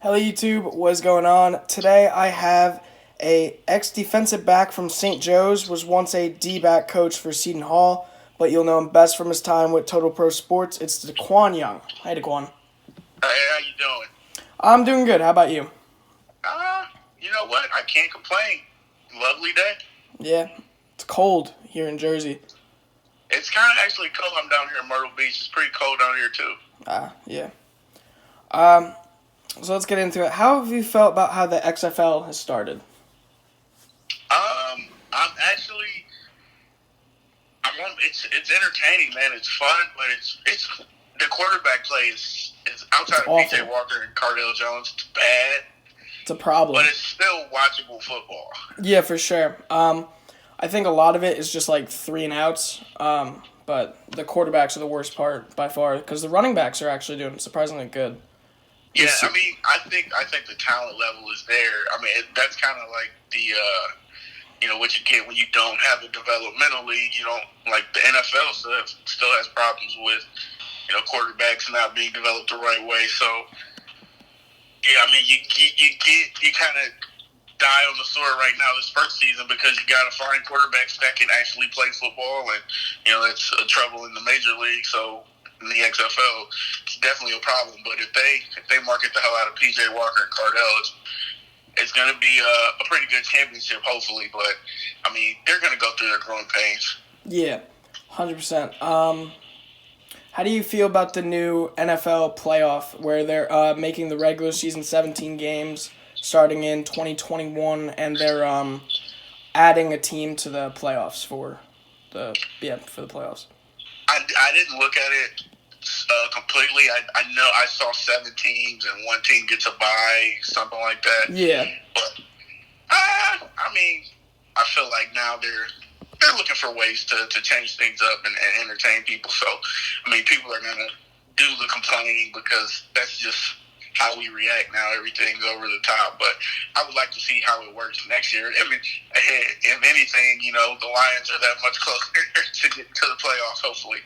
Hello YouTube, what's going on? Today I have a ex-defensive back from St. Joe's, was once a D-back coach for Seton Hall, but you'll know him best from his time with Total Pro Sports. It's DeQwan Young. Hi DeQwan. Hey, how you doing? I'm doing good, how about you? You know what? I can't complain. Lovely day. Yeah, it's cold here in Jersey. It's kind of actually cold. I'm down here in Myrtle Beach. It's pretty cold down here too. Yeah. So let's get into it. How have you felt about how the XFL has started? I'm actually, it's entertaining, man. It's fun, but it's the quarterback play is outside of PJ Walker and Cardale Jones. It's bad. It's a problem. But it's still watchable football. Yeah, for sure. I think a lot of it is just like 3 and outs. But the quarterbacks are the worst part by far because the running backs are actually doing surprisingly good. Yeah, I mean, I think the talent level is there. I mean, that's kind of like the what you get when you don't have a developmental league. You don't like the NFL still has problems with quarterbacks not being developed the right way. So yeah, I mean, you kind of die on the sword right now this first season because you got to find quarterbacks that can actually play football, and that's trouble in the major league. So in the XFL, it's definitely a problem. But if they market the hell out of PJ Walker and Cardell, it's going to be a pretty good championship, hopefully. But I mean, they're going to go through their growing pains. Yeah, 100%. How do you feel about the new NFL playoff where they're making the regular season 17 games starting in 2021, and they're adding a team to the playoffs for the playoffs? I didn't look at it completely. I know I saw 7 teams and one team gets a bye, something like that. Yeah. But I mean, I feel like now they're looking for ways to change things up and entertain people. So, I mean, people are going to do the complaining because that's just how we react now. Everything's over the top. But I would like to see how it works next year. I mean, if anything, the Lions are that much closer to get to the playoffs, hopefully.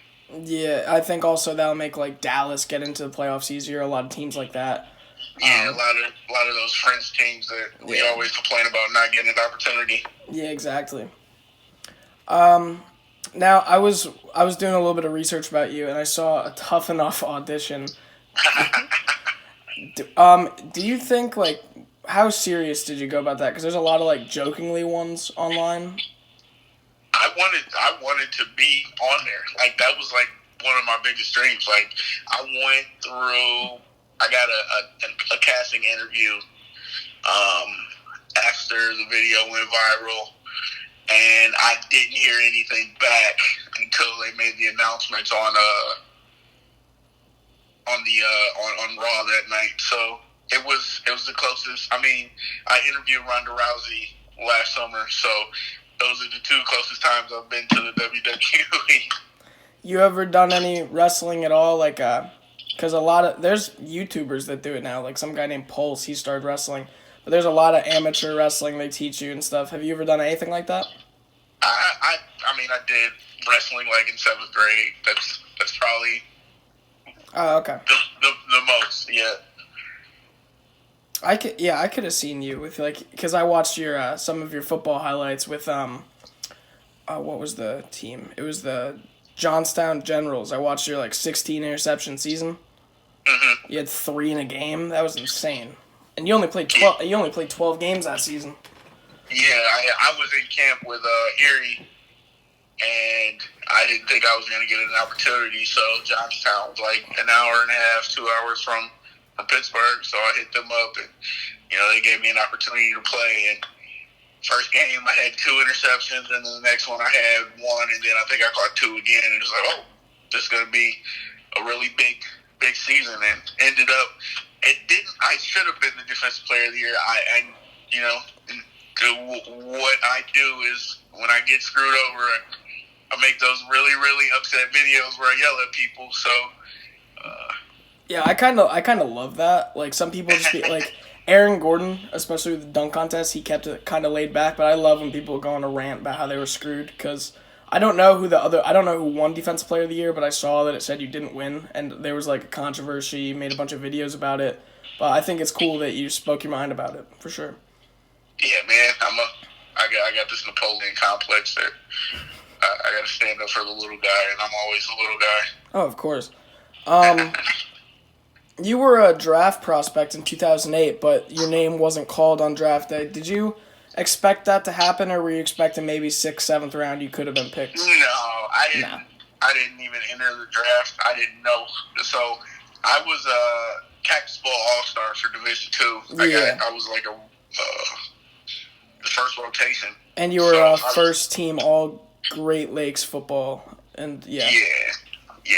Yeah, I think also that'll make like Dallas get into the playoffs easier. A lot of teams like that. Yeah, a lot of those French teams that we always complain about not getting an opportunity. Yeah, exactly. Now I was doing a little bit of research about you, and I saw a Tough Enough audition. Do you think how serious did you go about that? Because there's a lot of jokingly ones online. I wanted to be on there. Like that was one of my biggest dreams. Like I went through. I got a casting interview after the video went viral, and I didn't hear anything back until they made the announcements on Raw that night. So it was the closest. I mean, I interviewed Ronda Rousey last summer, so those are the 2 closest times I've been to the WWE. You ever done any wrestling at all? Because there's YouTubers that do it now. Like some guy named Pulse, he started wrestling. But there's a lot of amateur wrestling they teach you and stuff. Have you ever done anything like that? I mean, I did wrestling in 7th grade. That's probably okay. The most, yeah. I could have seen you with because I watched your some of your football highlights with what was the team? It was the Johnstown Generals. I watched your 16 interception season. Mm-hmm. You had 3 in a game. That was insane. And you only played 12. You only played 12 games that season. Yeah, I was in camp with Erie, and I didn't think I was going to get an opportunity. So Johnstown was an hour and a half, 2 hours from Pittsburgh. So I hit them up, and they gave me an opportunity to play. And first game I had 2 interceptions, and then the next one I had 1, and then I think I caught 2 again. And it was oh, this is going to be a really big season. And ended up, I should have been the defensive player of the year. What I do is when I get screwed over, I make those really, really upset videos where I yell at people. So, yeah, I kind of love that. Some people just be Aaron Gordon, especially with the dunk contest, he kept it kind of laid back. But I love when people go on a rant about how they were screwed because I don't know who won Defensive Player of the Year, but I saw that it said you didn't win, and there was a controversy. Made a bunch of videos about it. But I think it's cool that you spoke your mind about it, for sure. Yeah, man. I got this Napoleon complex that I got to stand up for the little guy, and I'm always the little guy. Oh, of course. You were a draft prospect in 2008, but your name wasn't called on draft day. Did you expect that to happen, or were you expecting maybe 6th, 7th round you could have been picked? No, I didn't. Nah. I didn't even enter the draft. I didn't know. So I was a Cactus Bowl All-Star for Division II. Yeah. I was like the first rotation. And you were first team all Great Lakes football, and yeah. Yeah.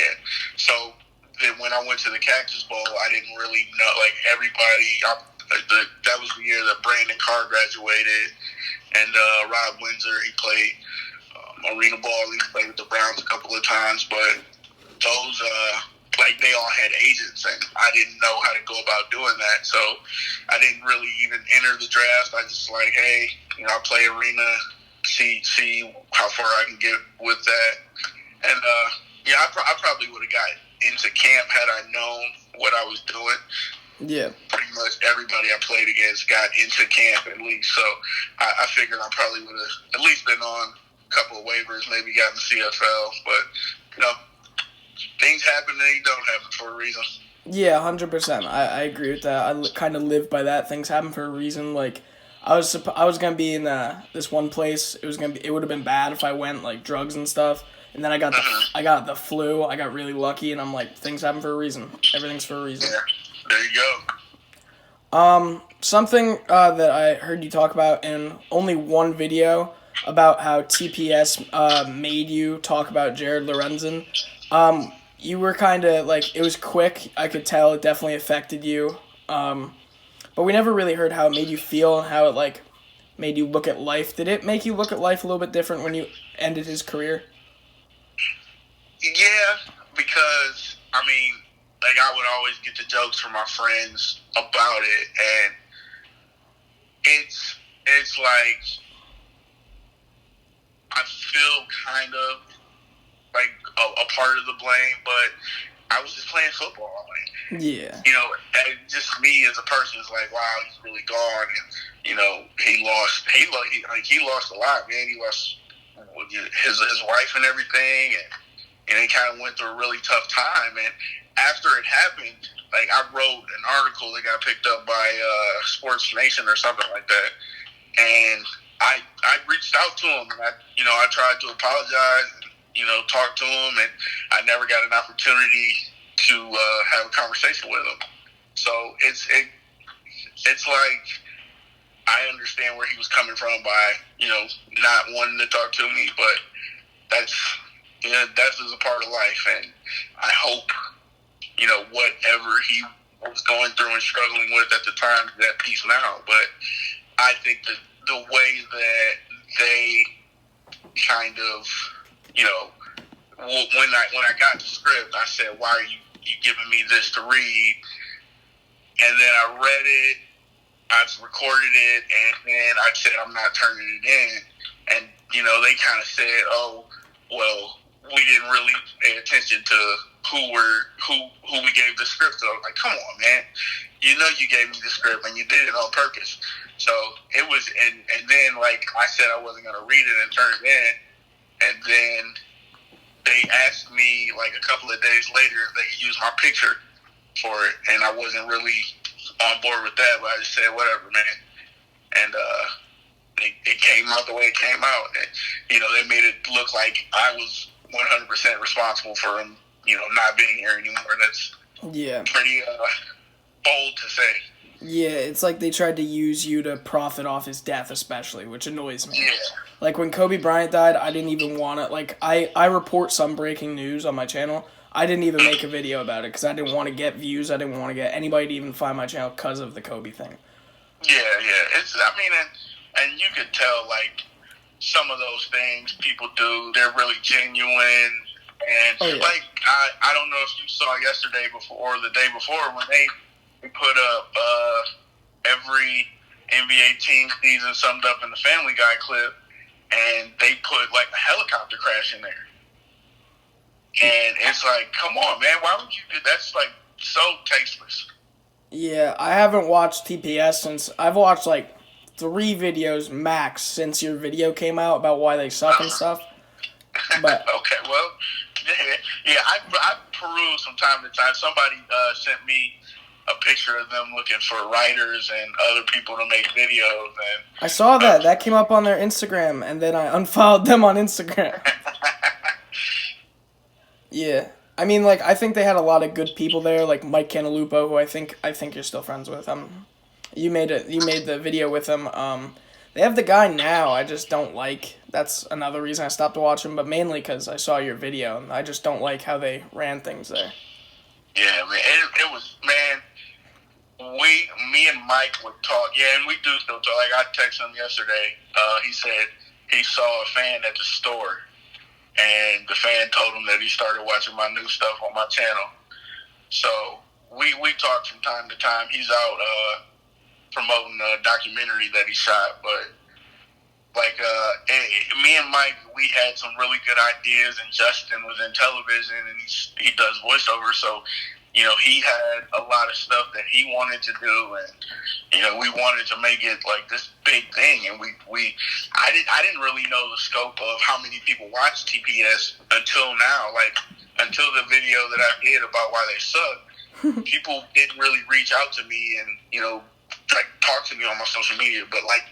So then when I went to the Cactus Bowl, I didn't really know, like, everybody. That was the year that Brandon Carr graduated, and Rob Windsor, he played arena ball. He played with the Browns a couple of times, but those, they all had agents, and I didn't know how to go about doing that. So I didn't really even enter the draft. I just hey, I'll play arena, see how far I can get with that. And I probably would have got into camp had I known what I was doing. Yeah. Pretty much everybody I played against got into camp at least. So I figured I probably would have at least been on a couple of waivers, maybe got in the CFL. But, things happen and they don't happen for a reason. Yeah, 100%. I agree with that. I kind of live by that. Things happen for a reason. Like, I was gonna be in this one place. It would have been bad if I went drugs and stuff. And then I got the flu. I got really lucky, and I'm like, things happen for a reason. Everything's for a reason. Yeah, there you go. Something that I heard you talk about in only one video about how TPS made you talk about Jared Lorenzen. You were kind of it was quick. I could tell it definitely affected you. But we never really heard how it made you feel and how it made you look at life. Did it make you look at life a little bit different when you ended his career? Yeah, because I would always get the jokes from my friends about it, and it's like I feel kind of like a part of the blame, but I was just playing football. Yeah. And just me as a person is like, wow, he's really gone, and he lost a lot, man. He lost his wife and everything, and he kind of went through a really tough time. And after it happened, I wrote an article that got picked up by Sports Nation or something like that, and I reached out to him, and I tried to apologize, and, talk to him, and I never got an opportunity to have a conversation with him. So it's like I understand where he was coming from by not wanting to talk to me, but that's just a part of life, and I hope whatever he was going through and struggling with at the time is at peace now. But I think that the way that they kind of when I got the script, I said, why are you giving me this to read? And then I read it, I recorded it, and then I said, I'm not turning it in. And, they kind of said, oh, well, we didn't really pay attention to who we gave the script to. I was like, come on, man. You gave me the script, and you did it on purpose. So it was, and then, I said I wasn't going to read it and turn it in. And then they asked me, a couple of days later, if they could use my picture for it. And I wasn't really on board with that, but I just said, whatever, man. And it came out the way it came out. And, they made it look like I was 100% responsible for him, not being here anymore. That's pretty bold to say. Yeah, it's like they tried to use you to profit off his death, especially, which annoys me. Yeah. When Kobe Bryant died, I didn't even want to, I report some breaking news on my channel. I didn't even make a video about it because I didn't want to get views. I didn't want to get anybody to even find my channel because of the Kobe thing. Yeah. And you could tell, some of those things people do, they're really genuine. And, I don't know if you saw yesterday before or the day before when they put up every NBA team season summed up in the Family Guy clip, and they put, a helicopter crash in there. And it's come on, man, why would you do that? That's, so tasteless. Yeah, I haven't watched TPS since I've watched like 3 videos max since your video came out about why they suck and stuff. But Okay, well, yeah, I peruse from time to time. Somebody sent me a picture of them looking for writers and other people to make videos, and I saw that came up on their Instagram, and then I unfollowed them on Instagram. Yeah, I mean, like I think they had a lot of good people there, like Mike Cantalupo, who I think you're still friends with. You made the video with him. They have the guy now. I just don't like. That's another reason I stopped watching, but mainly because I saw your video, and I just don't like how they ran things there. yeah, man, it was, man. Me and Mike would talk. Yeah, and we do still talk. Like I texted him yesterday. He said he saw a fan at the store, and the fan told him that he started watching my new stuff on my channel. So we talk from time to time. He's out promoting a documentary that he shot, but like me and Mike, we had some really good ideas, and Justin was in television, and he does voiceover, so he had a lot of stuff that he wanted to do, and we wanted to make it like this big thing, and I didn't really know the scope of how many people watch TPS until now, like until the video that I did about why they suck. People didn't really reach out to me and like talk to me on my social media, but like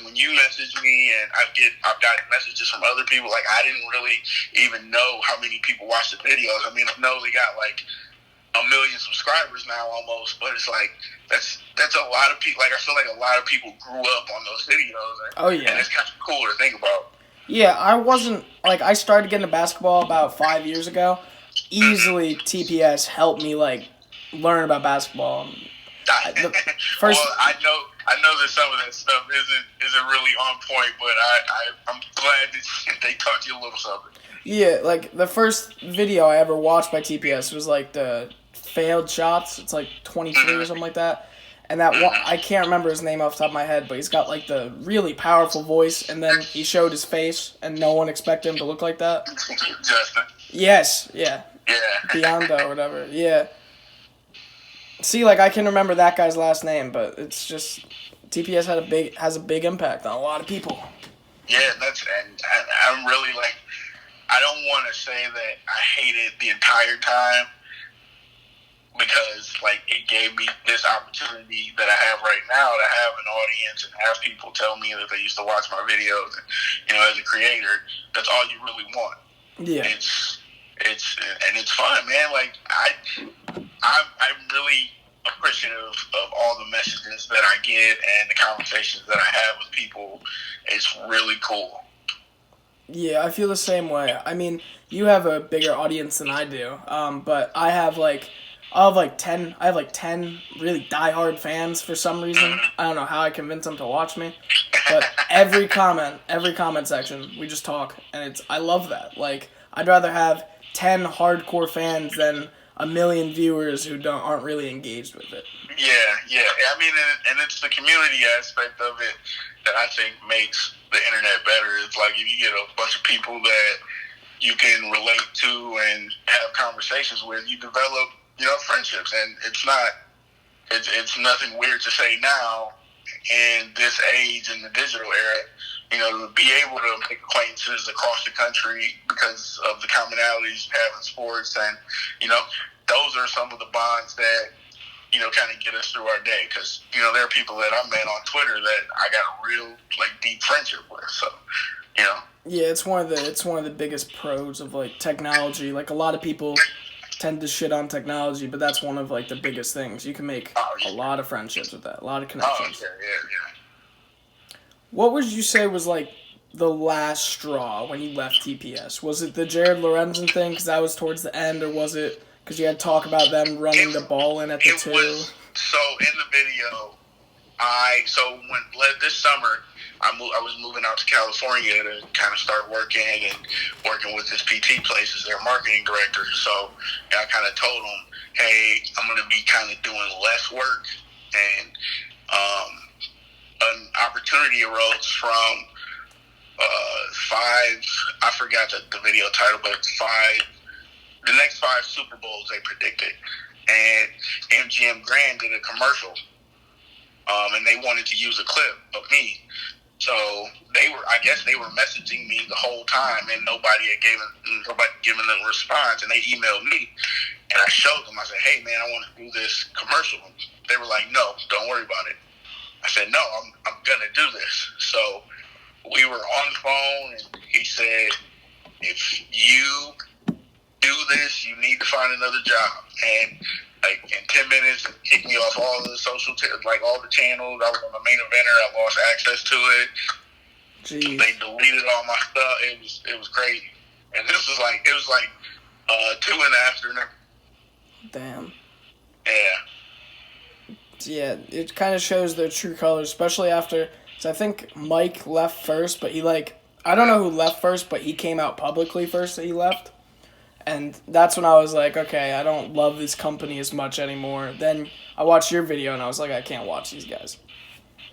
when you message me and I've got messages from other people, like I didn't really even know how many people watch the videos. I mean, I know they got like 1 million subscribers now almost, but it's like that's a lot of people. Like I feel like a lot of people grew up on those videos. Oh yeah, and it's kind of cool to think about. Yeah, I started getting into basketball about 5 years ago. Easily, TPS helped me like learn about basketball. Well, I know that some of that stuff isn't really on point, but I'm glad that they taught you a little something. Yeah, like the first video I ever watched by TPS was like the failed shots. It's like 23 or something like that. And that one, I can't remember his name off the top of my head, but he's got like the really powerful voice, and then he showed his face, and no one expected him to look like that. Justin. Yes, yeah. Yeah. Biondo or whatever, yeah. See, like I can remember that guy's last name, but it's just TPS has a big impact on a lot of people. Yeah, and I'm really like, I don't want to say that I hated the entire time, because like it gave me this opportunity that I have right now to have an audience and have people tell me that they used to watch my videos. And, as a creator, that's all you really want. Yeah. It's fun, man. Like I'm really appreciative of all the messages that I get and the conversations that I have with people. It's really cool. Yeah, I feel the same way. I mean, you have a bigger audience than I do, but I have like 10 really diehard fans for some reason. I don't know how I convince them to watch me, but every comment section, we just talk, and I love that. Like, I'd rather have 10 hardcore fans than 1 million viewers who aren't really engaged with it. Yeah. I mean, and it's the community aspect of it that I think makes the internet better. It's like if you get a bunch of people that you can relate to and have conversations with, you develop friendships, and it's nothing weird to say now in this age, in the digital era, to be able to make acquaintances across the country because of the commonalities you have in sports, and those are some of the bonds that kind of get us through our day, because there are people that I met on Twitter that I got a real deep friendship with, so yeah, it's one of the biggest pros of like technology. Like a lot of people tend to shit on technology, but that's one of like the biggest things. You can make a lot of friendships with that, a lot of connections. Yeah. What would you say was like the last straw when you left TPS? Was it the Jared Lorenzen thing because that was towards the end, or was it because you had talk about them running the ball in at the 2? So in the video, this summer I was moving out to California to kind of start working with this PT place as their marketing director. So I kind of told them, hey, I'm going to be kind of doing less work, and an opportunity arose from 5, I forgot the video title, but it's the next 5 Super Bowls they predicted. and MGM Grand did a commercial, and they wanted to use a clip of me. So I guess they were messaging me the whole time, and nobody given them a response. And they emailed me, and I showed them. I said, "Hey, man, I want to do this commercial." They were like, "No, don't worry about it." I said, "No, I'm gonna do this." So we were on the phone, and he said, "If you do this, you need to find another job." And like in 10 minutes, it kicked me off all the all the channels. I was on the main eventer. I lost access to it. Jeez. They deleted all my stuff. It was crazy. And it was like 2 in the afternoon. Damn. Yeah. Yeah, it kind of shows their true colors, especially after. So I think Mike left first, but I don't know who left first, but he came out publicly first that he left. And that's when I was like, okay, I don't love this company as much anymore. Then I watched your video, and I was like, I can't watch these guys.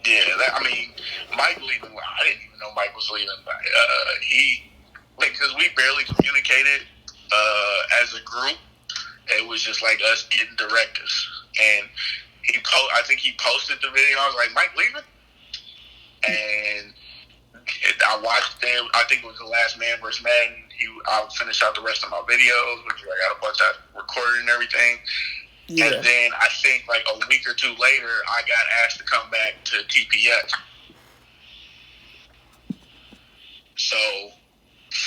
Yeah, Mike leaving, I didn't even know Mike was leaving. Because we barely communicated as a group. It was just like us getting directives. And I think he posted the video. I was like, Mike leaving? And I watched it. I think it was the last Man vs. Madden. I'll finish out the rest of my videos, which I got a bunch of recorded and everything. Yeah. And then I think like a week or two later, I got asked to come back to TPS. So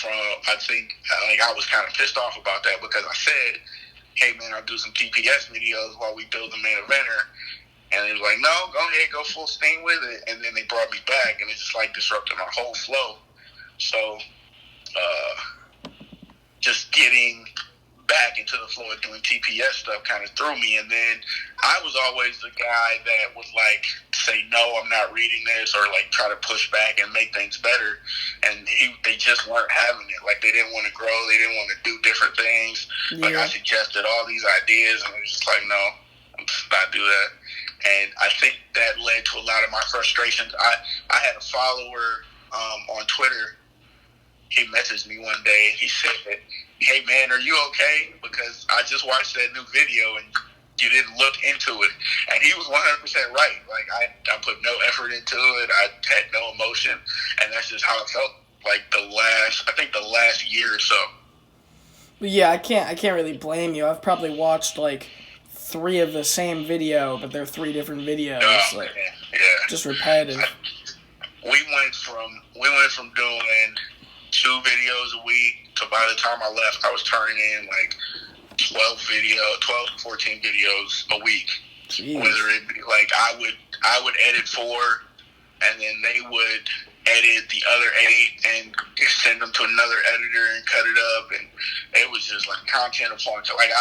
I was kind of pissed off about that because I said, "Hey man, I'll do some TPS videos while we build the main eventer." And he was like, "No, go ahead, go full steam with it." And then they brought me back, and it just like disrupted my whole flow. So, just getting back into the flow of doing TPS stuff kind of threw me. And then I was always the guy that would like say, "No, I'm not reading this," or like try to push back and make things better. And they just weren't having it. Like they didn't want to grow. They didn't want to do different things. Yeah. Like I suggested all these ideas, and it was just like, "No, I'm just not do that." And I think that led to a lot of my frustrations. I had a follower on Twitter. He messaged me one day, and he said, "Hey, man, are you okay? Because I just watched that new video, and you didn't look into it." And he was 100% right. Like, I put no effort into it. I had no emotion. And that's just how it felt like the last year or so. Yeah, I can't really blame you. I've probably watched, like, 3 of the same video, but they're 3 different videos. Oh, like, yeah. Just repetitive. We went from doing 2 videos a week to by the time I left, I was turning in like 12 to 14 videos a week. Jeez. Whether it be like I would edit 4, and then they would edit the other 8 and send them to another editor and cut it up, and it was just like content upon like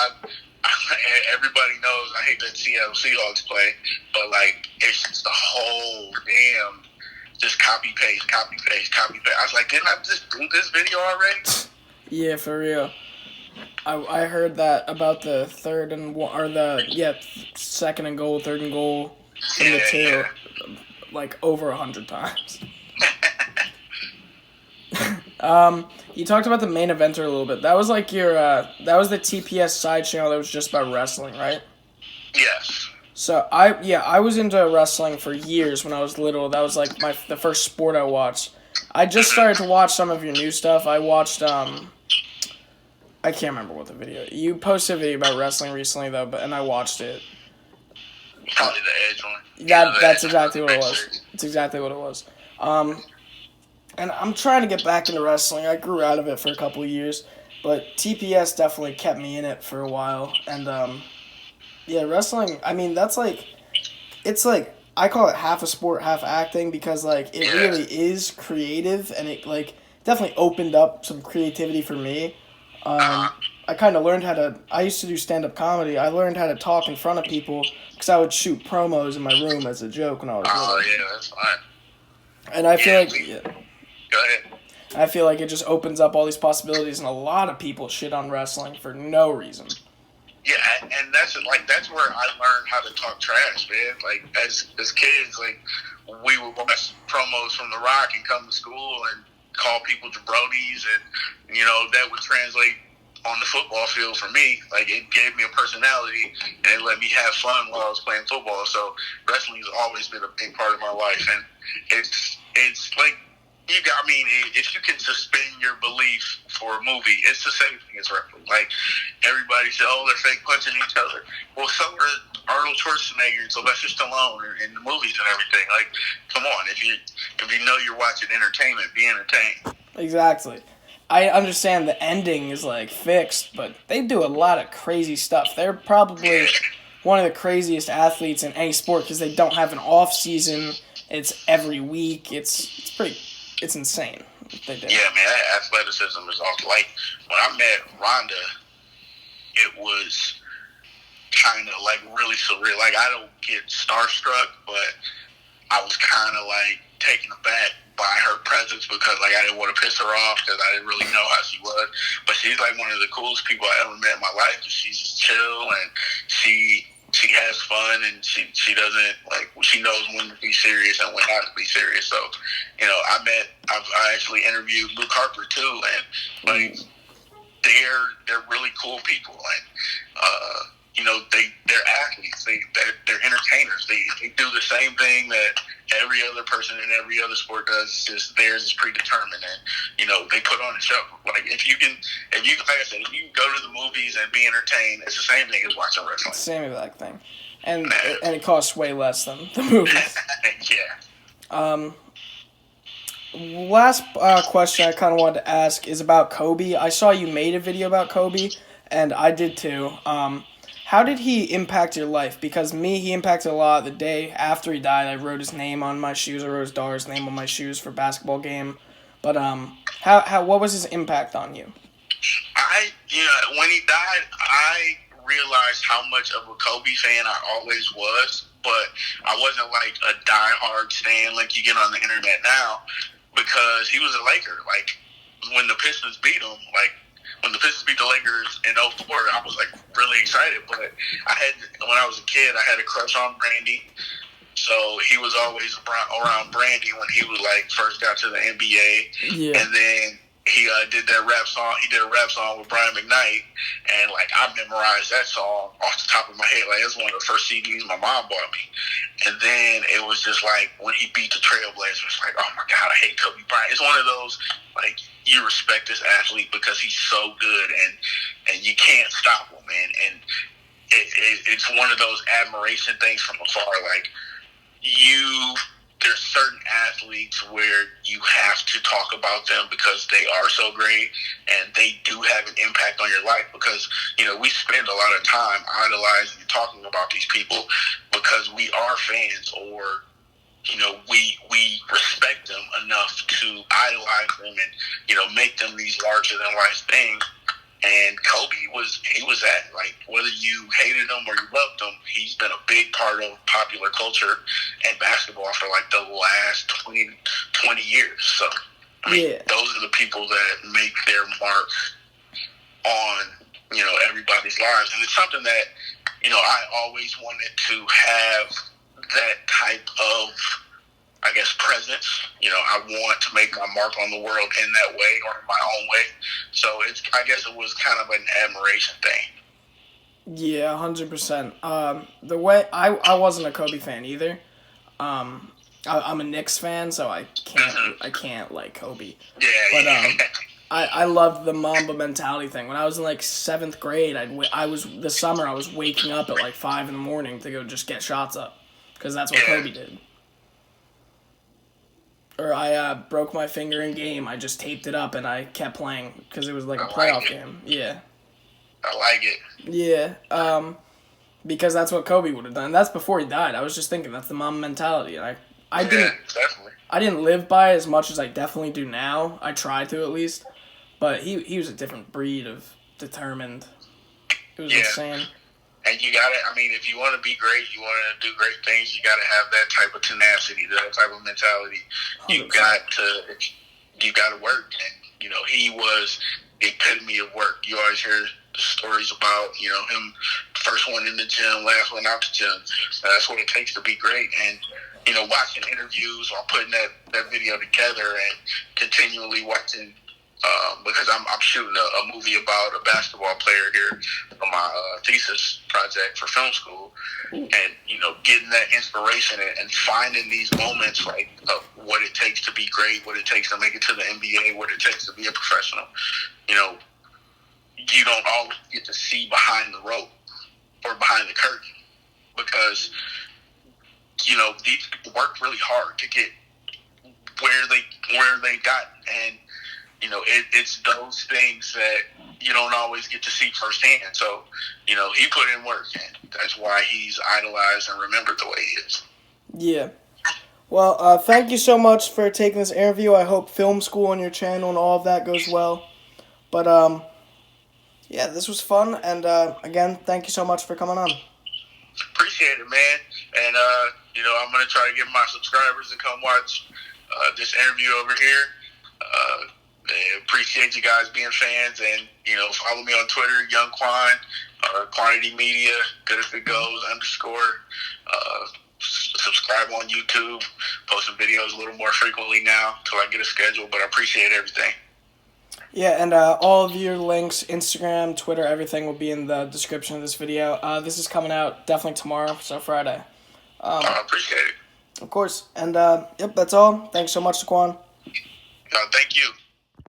everybody knows I hate that Seattle Seahawks play, but like it's just the whole damn just copy paste. I was like, didn't I just do this video already? Yeah, for real. I heard that about the second and goal, third and goal in the 2, like over 100 times. You talked about the main eventer a little bit. That was like that was the TPS side channel that was just about wrestling, right? Yes. So I was into wrestling for years when I was little. That was like the first sport I watched. I just started to watch some of your new stuff. I watched I can't remember what the video. You posted a video about wrestling recently though, and I watched it. Probably the Edge one. That's exactly what it was. It's exactly what it was. And I'm trying to get back into wrestling. I grew out of it for a couple of years, but TPS definitely kept me in it for a while. And wrestling. I mean, it's like I call it half a sport, half acting because like it really is creative, and it like definitely opened up some creativity for me. I kind of learned I used to do stand-up comedy. I learned how to talk in front of people because I would shoot promos in my room as a joke when I was little. Oh, yeah, that's fine. And I feel like... Go ahead. I feel like it just opens up all these possibilities, and a lot of people shit on wrestling for no reason. Yeah, and that's where I learned how to talk trash, man. Like, as kids, like, we would watch promos from The Rock and come to school and call people jabronis, and, that would translate on the football field for me. Like, it gave me a personality and it let me have fun while I was playing football. So wrestling has always been a big part of my life, and it's like, if you can suspend your belief for a movie, it's the same thing as wrestling. Like, everybody said, "Oh, they're fake punching each other." Well, so are Arnold Schwarzenegger and Sylvester Stallone in the movies and everything. Like, come on, if you know you're watching entertainment, be entertained. Exactly. I understand the ending is like fixed, but they do a lot of crazy stuff. They're probably one of the craziest athletes in any sport because they don't have an off season. It's every week. It's insane what they do. Yeah, man, athleticism is awesome. Like, when I met Rhonda, it was kind of like really surreal. Like, I don't get starstruck, but I was kind of like taken aback by her presence because, like, I didn't want to piss her off because I didn't really know how she was. But she's like one of the coolest people I ever met in my life. She's just chill, and she has fun, and she doesn't, like, she knows when to be serious and when not to be serious. So, I actually interviewed Luke Harper too, and like, they're really cool people, and they're athletes, they're entertainers. They do the same thing that every other person in every other sport does. It's just theirs is predetermined, and they put on a show. Like, if you can, like I said, if you can go to the movies and be entertained, it's the same thing as watching wrestling. Same exact thing, and it costs way less than the movies. Yeah. Last question I kind of wanted to ask is about Kobe. I saw you made a video about Kobe, and I did too. How did he impact your life? Because he impacted a lot. The day after he died, I wrote his name on my shoes. I wrote his daughter's name on my shoes for a basketball game. But what was his impact on you? When he died, I realized how much of a Kobe fan I always was, but I wasn't like a diehard fan like you get on the internet now, because he was a Laker. Like, when the Pistons beat him, when the Pistons beat the Lakers in 2004, I was like really excited. But when I was a kid, I had a crush on Brandy. So he was always around Brandy when he was like first got to the NBA. Yeah. And then he did that rap song. He did a rap song with Brian McKnight, and like, I memorized that song off the top of my head. Like, it's one of the first CDs my mom bought me. And then it was just like, when he beat the Trailblazers, like, oh my God, I hate Kobe Bryant. It's one of those, like, you respect this athlete because he's so good, and you can't stop him, man. And it's one of those admiration things from afar. Like, there's certain athletes where you have to talk about them because they are so great and they do have an impact on your life, because, we spend a lot of time idolizing and talking about these people because we are fans, or, we respect them enough to idolize them and, make them these larger than life things. And Kobe was that, like, whether you hated him or you loved him, he's been a big part of popular culture and basketball for like the last 20 years. So, Those are the people that make their mark on, everybody's lives. And it's something that, I always wanted to have that type of, I guess, presence. I want to make my mark on the world in that way, or in my own way. So I guess it was kind of an admiration thing. Yeah, 100%. The way I wasn't a Kobe fan either. I'm a Knicks fan, so I can't like Kobe. Yeah. But I loved the Mamba mentality thing. When I was in like 7th grade, I was waking up at like 5 a.m. to go just get shots up, because that's what Kobe did. Or I broke my finger in game. I just taped it up and I kept playing because it was like a playoff game. Yeah. I like it. Yeah. Because that's what Kobe would have done. That's before he died. I was just thinking that's the mom mentality, and definitely. I didn't live by it as much as I definitely do now. I try to, at least, but he was a different breed of determined. It was insane. And you gotta, if you want to be great, you want to do great things, you gotta have that type of tenacity, that type of mentality. 100%. You gotta work, and he was the epitome of work. You always hear the stories about him, first one in the gym, last one out the gym. That's what it takes to be great. And watching interviews or putting that video together, and continually watching because I'm shooting a movie about a basketball player here for my thesis project for film school, and getting that inspiration and finding these moments like of what it takes to be great, what it takes to make it to the NBA, what it takes to be a professional. You don't always get to see behind the rope or behind the curtain because these people worked really hard to get where they got, and it's those things that you don't always get to see firsthand. So he put in work, and that's why he's idolized and remembered the way he is. Yeah. Well, thank you so much for taking this interview. I hope film school on your channel and all of that goes well. But yeah, this was fun, and again, thank you so much for coming on. Appreciate it, man. And I'm gonna try to get my subscribers to come watch this interview over here. Appreciate you guys being fans, and follow me on Twitter, Young Quan, or Quantity Media, Good If It Goes _ subscribe on YouTube. Posting videos a little more frequently now till I get a schedule, but I appreciate everything. Yeah, and all of your links, Instagram, Twitter, everything will be in the description of this video. This is coming out definitely tomorrow, so Friday. I appreciate it. Of course. And, yep, that's all. Thanks so much, DeQwan. Thank you.